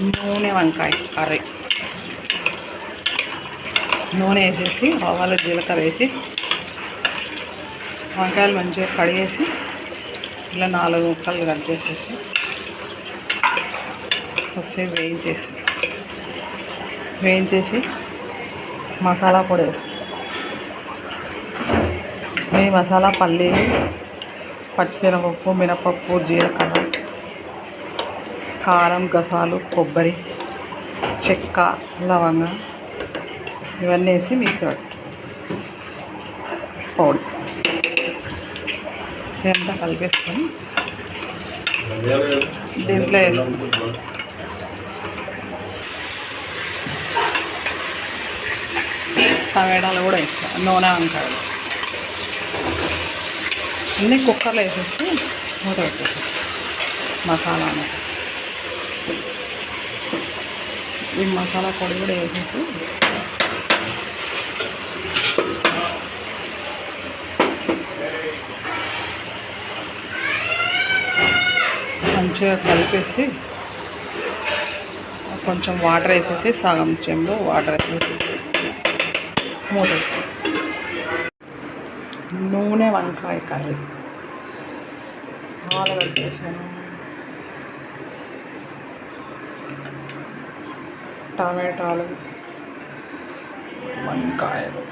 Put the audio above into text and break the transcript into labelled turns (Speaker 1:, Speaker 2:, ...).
Speaker 1: నూనె వంకాయ కర్రీ. నూనె వేసేసి ఆవాలు జీలకర్ర వేసి వంకాయలు మంచిగా కడిగేసి ఇలా 4 ముక్కలు కట్ చేసేసి కొద్దిసేపు వేయించేసి మసాలా పొడి వేసి ఈ మసాలా పల్లీలు, పచ్చిశనగపప్పు, మినపప్పు, జీలకర్ర, కారం, గసాలు, కొబ్బరి, చెక్క, లవంగ ఇవన్నీ వేసి మిక్సీ పట్టి పౌడర్ ఇదంతా కలిపేసుకొని దీంట్లో వేసుకుంటాం. టమాటాలు కూడా వేస్తాం. నూనె వంకాయలు అన్నీ కుక్కర్లో వేసేసి మూత పెట్టేసి మసాలాను ఈ మసాలా పొడి కూడా వేసేసి మంచిగా కలిపేసి కొంచెం వాటర్ వేసేసి సగం చెంబు వాటర్ వేసేసి మూత పెట్టేసి నూనె వంకాయ కర్రీ. ఆలుగడ్డ వేసాను, టమాటాలు, వంకాయలు.